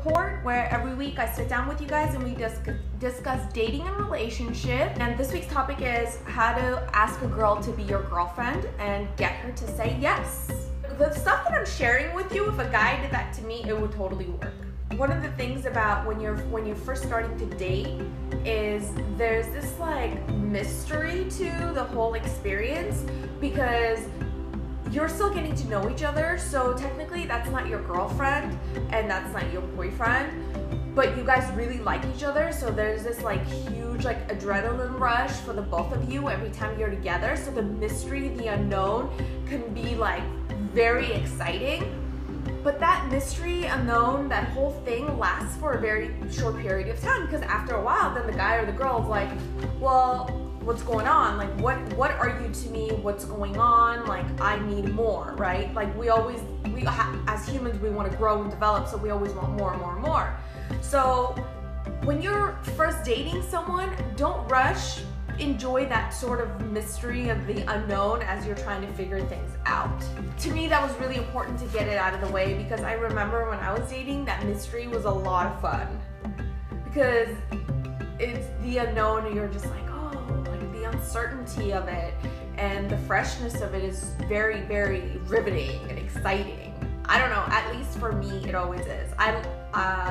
report where every week I sit down with you guys and we discuss dating and relationship. And this week's topic is how to ask a girl to be your girlfriend and get her to say yes. The stuff that I'm sharing with you, if a guy did that to me, it would totally work. One of the things about when you're first starting to date is there's this like mystery to the whole experience because you're still getting to know each other. So technically that's not your girlfriend and that's not your boyfriend, but you guys really like each other. So there's this like huge like adrenaline rush for the both of you every time you're together. So the mystery, the unknown can be like very exciting. But that mystery, unknown, that whole thing lasts for a very short period of time because after a while, then the guy or the girl is like, well, what's going on? Like, what are you to me? What's going on? Like, I need more, right? Like, as humans, we want to grow and develop, so we always want more and more and more. So when you're first dating someone, don't rush. Enjoy that sort of mystery of the unknown as you're trying to figure things out. To me, that was really important to get it out of the way because I remember when I was dating, that mystery was a lot of fun because it's the unknown and you're just like, oh, like the uncertainty of it and the freshness of it is very, very riveting and exciting. I don't know, at least for me, it always is.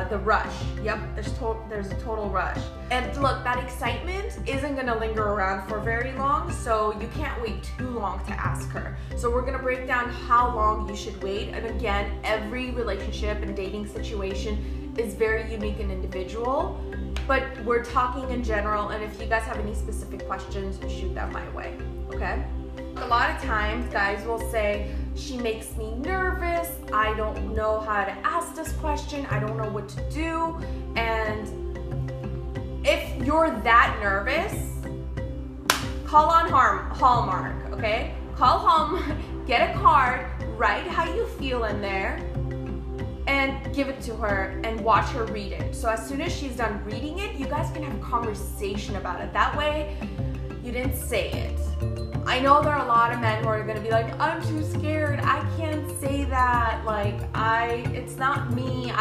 The rush, yep, there's a total rush. And look, that excitement isn't gonna linger around for very long, so you can't wait too long to ask her. So we're gonna break down how long you should wait. And again, every relationship and dating situation is very unique and individual, but we're talking in general, and if you guys have any specific questions, shoot them my way, okay? A lot of times guys will say, she makes me nervous, I don't know how to ask this question, I don't know what to do. And if you're that nervous, call on Hallmark, okay? Call home, get a card, write how you feel in there, and give it to her and watch her read it. So as soon as she's done reading it, you guys can have a conversation about it. That way, you didn't say it. I know there are a lot of men who are gonna be like, I'm too scared, I can't say that, like, it's not me,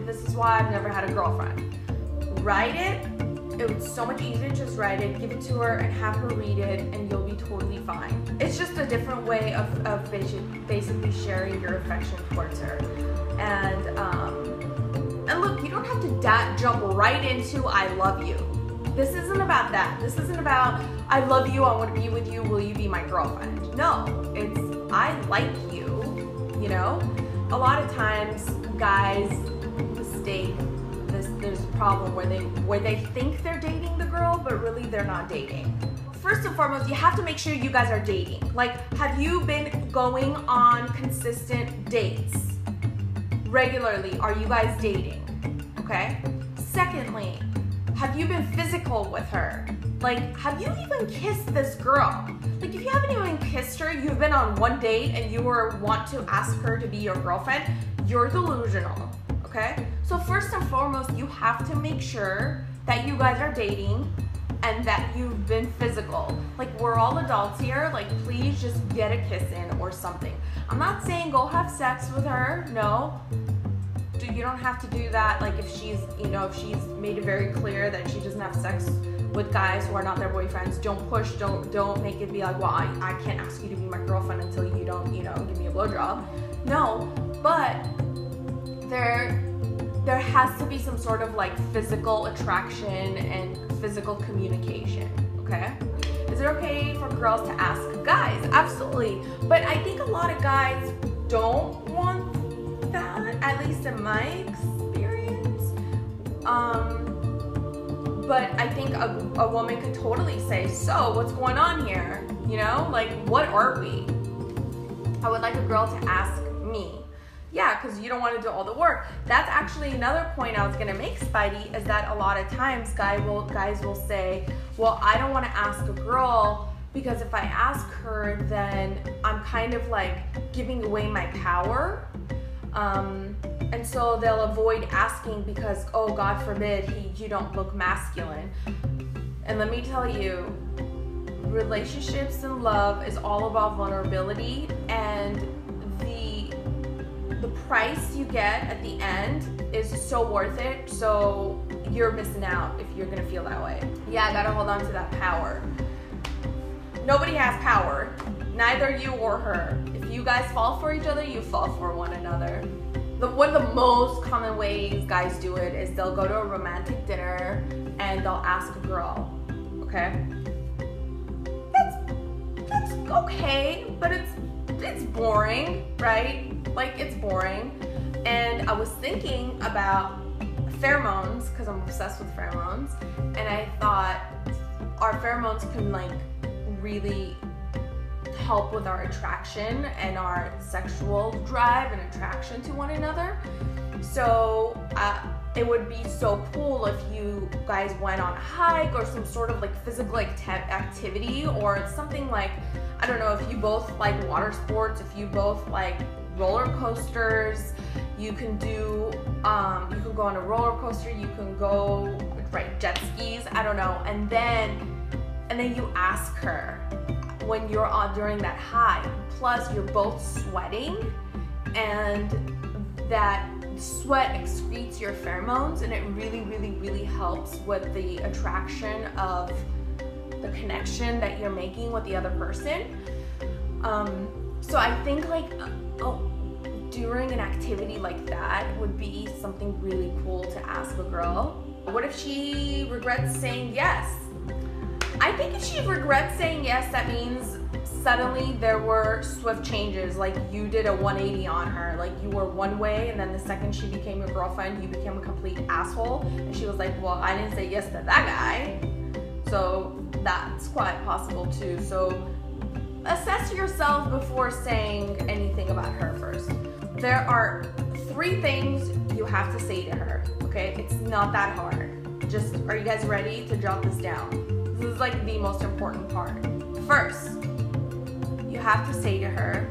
this is why I've never had a girlfriend. Write it, it's so much easier to just write it, give it to her and have her read it and you'll be totally fine. It's just a different way of basically sharing your affection towards her. And look, you don't have to jump right into I love you. This isn't about that. This isn't about, I love you, I want to be with you, will you be my girlfriend? No, it's, I like you, you know? A lot of times, guys mistake this, there's a problem where they think they're dating the girl, but really they're not dating. First and foremost, you have to make sure you guys are dating. Like, have you been going on consistent dates? Regularly, are you guys dating? Okay? Secondly, have you been physical with her? Like, have you even kissed this girl? Like, if you haven't even kissed her, you've been on one date and you want to ask her to be your girlfriend, you're delusional, okay? So first and foremost, you have to make sure that you guys are dating and that you've been physical. Like, we're all adults here, like, please just get a kiss in or something. I'm not saying go have sex with her, no. You don't have to do that. Like, if she's made it very clear that she doesn't have sex with guys who are not their boyfriends, don't push, don't make it be like, well, I can't ask you to be my girlfriend until you don't, give me a blowjob. No, but there has to be some sort of like physical attraction and physical communication, okay? Is it okay for girls to ask guys? Absolutely. But I think a lot of guys don't want that, at least in my experience. But I think a woman could totally say, so what's going on here? You know, like, what are we? I would like a girl to ask me. Yeah, because you don't want to do all the work. That's actually another point I was going to make, Spidey, is that a lot of times guys will say, well, I don't want to ask a girl because if I ask her, then I'm kind of like giving away my power. And so they'll avoid asking because, oh, God forbid, you don't look masculine. And let me tell you, relationships and love is all about vulnerability, and the price you get at the end is so worth it, so you're missing out if you're gonna feel that way. Yeah, I gotta hold on to that power. Nobody has power, neither you or her. If you guys fall for each other, you fall for one another. One of the most common ways guys do it is they'll go to a romantic dinner and they'll ask a girl, okay? That's okay, but it's boring, right? Like, it's boring. And I was thinking about pheromones, because I'm obsessed with pheromones, and I thought our pheromones can like really help with our attraction and our sexual drive and attraction to one another. So it would be so cool if you guys went on a hike or some sort of like physical activity, or something like, I don't know, if you both like water sports, if you both like roller coasters, you can do, you can go on a roller coaster, you can go ride jet skis, I don't know, and then you ask her when you're on during that high. Plus you're both sweating, and that sweat excretes your pheromones, and it really helps with the attraction of the connection that you're making with the other person. So I think like during an activity like that would be something really cool to ask a girl. What if she regrets saying yes? I think if she regrets saying yes, that means suddenly there were swift changes, like you did a 180 on her, like you were one way, and then the second she became your girlfriend, you became a complete asshole, and she was like, well, I didn't say yes to that guy. So that's quite possible too. So assess yourself before saying anything about her first. There are 3 things you have to say to her, okay? It's not that hard. Just, are you guys ready to jot this down? This is like the most important part. First, you have to say to her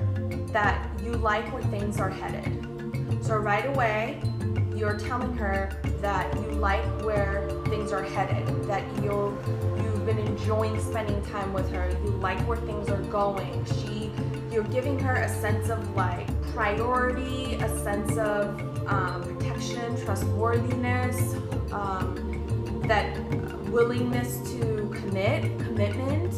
that you like where things are headed. So right away, you're telling her that you like where things are headed, that you've been enjoying spending time with her, you like where things are going. You're giving her a sense of like priority, a sense of protection, trustworthiness, that willingness to commitment,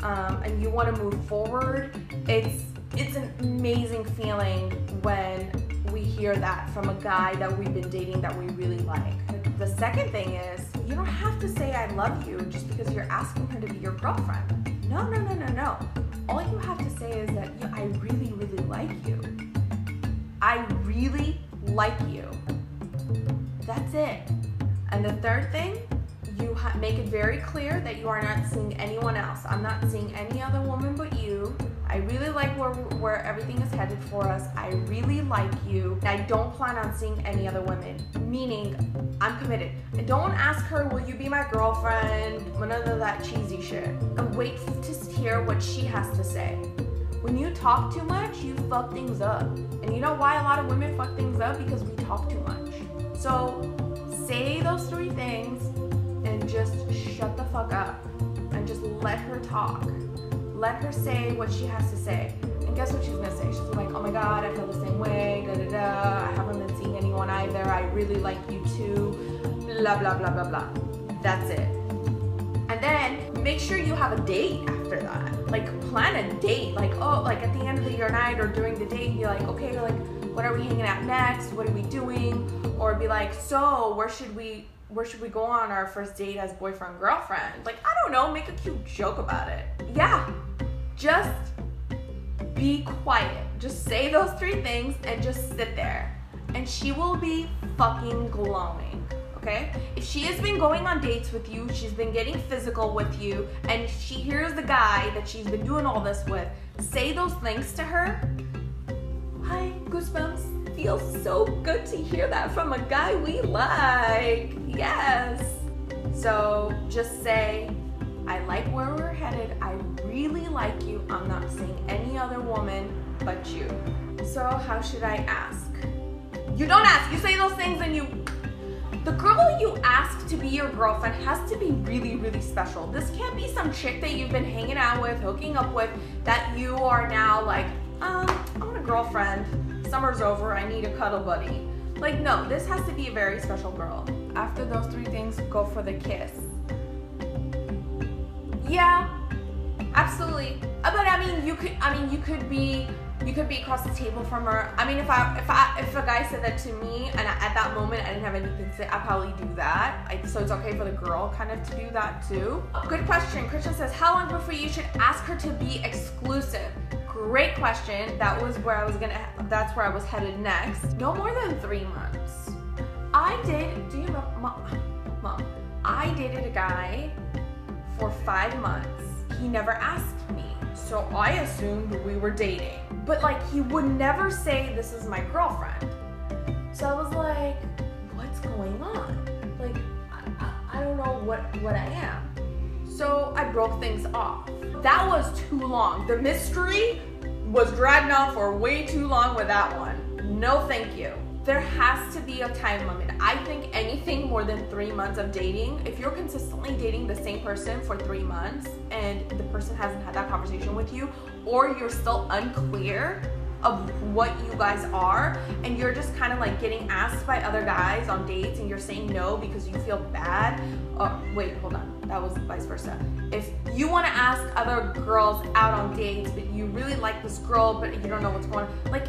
and you want to move forward. It's an amazing feeling when we hear that from a guy that we've been dating that we really like. The second thing is, you don't have to say I love you just because you're asking her to be your girlfriend. No. All you have to say is that I really like you. I really like you. That's it. And the third thing, you make it very clear that you are not seeing anyone else. I'm not seeing any other woman but you. I really like where everything is headed for us. I really like you. I don't plan on seeing any other women, meaning I'm committed. And don't ask her, will you be my girlfriend? None of that cheesy shit. And wait to hear what she has to say. When you talk too much, you fuck things up. And you know why a lot of women fuck things up? Because we talk too much. So say those 3 things and just shut the fuck up and just let her talk. Let her say what she has to say. And guess what she's gonna say? She's like, oh my god, I feel the same way, I haven't been seeing anyone either, I really like you too, blah blah blah blah blah. That's it. And then make sure you have a date after that. Like plan a date, like at the end of your night or during the date, you're like, okay, like what are we hanging out next? What are we doing? Or be like, so where should we go on our first date as boyfriend, girlfriend? Like, I don't know, make a cute joke about it. Yeah, just be quiet. Just say those 3 things and just sit there. And she will be fucking glowing, okay? If she has been going on dates with you, she's been getting physical with you, and she hears the guy that she's been doing all this with, say those things to her. Hi, goosebumps. Feels so good to hear that from a guy we like. Yes. So just say, I like where we're headed. I really like you. I'm not seeing any other woman but you. So how should I ask? You don't ask. You say those things and the girl you ask to be your girlfriend has to be really special. This can't be some chick that you've been hanging out with, hooking up with, that you are now like, I want a girlfriend. summer's over, I need a cuddle buddy. Like, no, this has to be a very special girl. After those 3 things, go for the kiss. Yeah, absolutely. But I mean, you could be across the table from her. I mean, if a guy said that to me and at that moment I didn't have anything to say, I'd probably do that. So it's okay for the girl kind of to do that too. Good question. Christian says, how long before you should ask her to be exclusive? Great question. That's where I was headed next. No more than 3 months. Do you know, Mom, I dated a guy for 5 months. He never asked me, so I assumed we were dating. But like, he would never say, this is my girlfriend. So I was like, what's going on? Like, I don't know what I am. So I broke things off. That was too long. The mystery was dragged on for way too long with that one. No thank you. There has to be a time limit. I think anything more than 3 months of dating, if you're consistently dating the same person for 3 months and the person hasn't had that conversation with you, or you're still unclear of what you guys are, and you're just kind of like getting asked by other guys on dates and you're saying no because you feel bad. Wait, hold on. That was vice versa. If you want to ask other girls out on dates, but you really like this girl, but you don't know what's going on, like,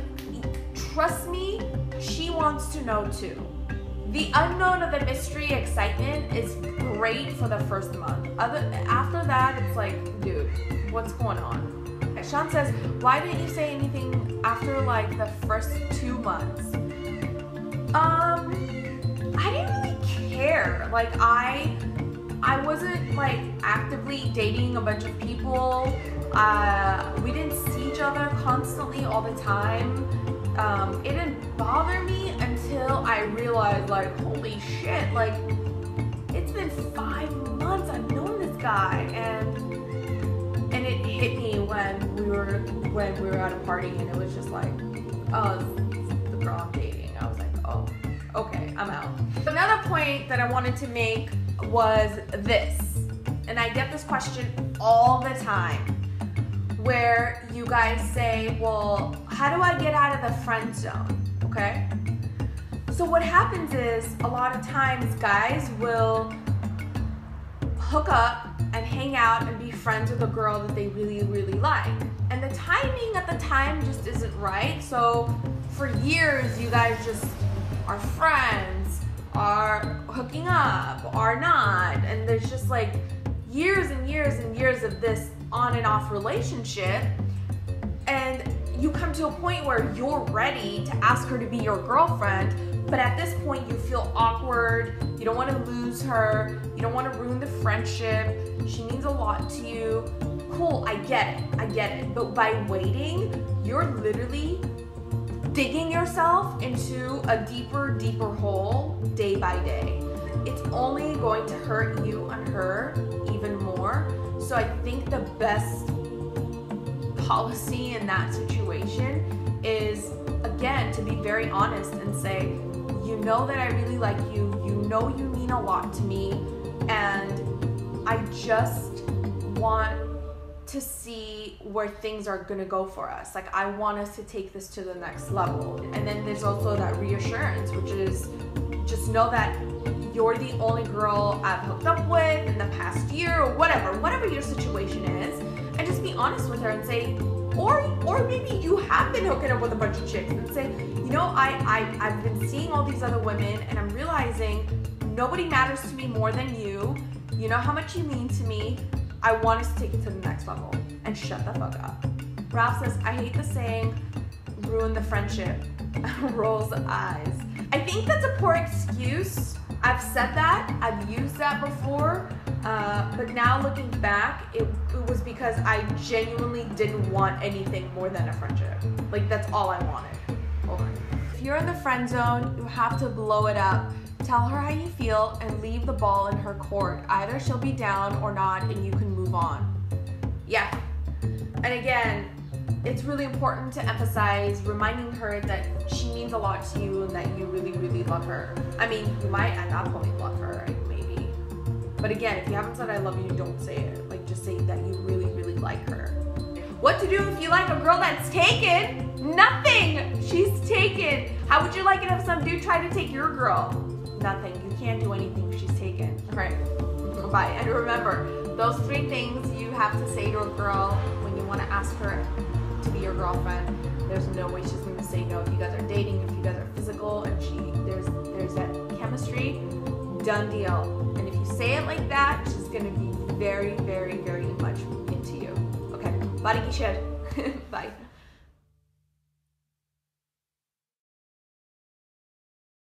trust me, she wants to know too. The unknown of the mystery excitement is great for the first month. After that, it's like, dude, what's going on? Sean says, why didn't you say anything after like the first 2 months? I didn't really care. Like, I wasn't like actively dating a bunch of people. We didn't see each other constantly all the time. It didn't bother me until I realized, like, holy shit, like, it's been 5 months I've known this guy, and it hit me when we were at a party, and it was just like, oh, this is the girl I'm dating. I was like, oh, okay, I'm out. Another point that I wanted to make was this, and I get this question all the time, where you guys say, well, how do I get out of the friend zone? Okay? So what happens is, a lot of times guys will hook up and hang out and be friends with a girl that they really, really like. And the timing at the time just isn't right. So for years, you guys just are friends, are hooking up, are not. And there's just like years and years and years of this on and off relationship. And you come to a point where you're ready to ask her to be your girlfriend, but at this point you feel awkward, you don't want to lose her, you don't want to ruin the friendship, she means a lot to you. Cool, I get it. But by waiting, you're literally digging yourself into a deeper hole day by day. It's only going to hurt you and her even more. So I think the best policy in that situation is, again, to be very honest and say, you know that I really like you, you know you mean a lot to me, and I just want to see where things are gonna go for us. Like, I want us to take this to the next level. And then there's also that reassurance, which is just know that you're the only girl I've hooked up with in the past year, or whatever your situation is, and just be honest with her and say, or maybe you have been hooking up with a bunch of chicks, and say, you know, I've been seeing all these other women, and I'm realizing nobody matters to me more than you. You know how much you mean to me. I want us to take it to the next level, and shut the fuck up. Ralph says, I hate the saying, ruin the friendship. Rolls eyes. I think that's a poor excuse. I've said that, I've used that before, but now looking back, it was because I genuinely didn't want anything more than a friendship. Like, that's all I wanted. If you're in the friend zone, you have to blow it up. Tell her how you feel and leave the ball in her court. Either she'll be down or not, and you can move on. Yeah. And again, it's really important to emphasize reminding her that she means a lot to you and that you really, really love her. I mean, you might at that point love her, right? Maybe. But again, if you haven't said I love you, don't say it. Like, just say that you really, really like her. What to do if you like a girl that's taken? Nothing! She's taken. How would you like it if some dude tried to take your girl? Nothing. You can't do anything. She's taken. All right. Bye. And remember, those 3 things you have to say to a girl when you want to ask her to be your girlfriend. There's no way she's going to say no. If you guys are dating, if you guys are physical, and there's that chemistry, done deal. And if you say it like that, she's going to be very, very, very much into you. Okay. Bye. Bye.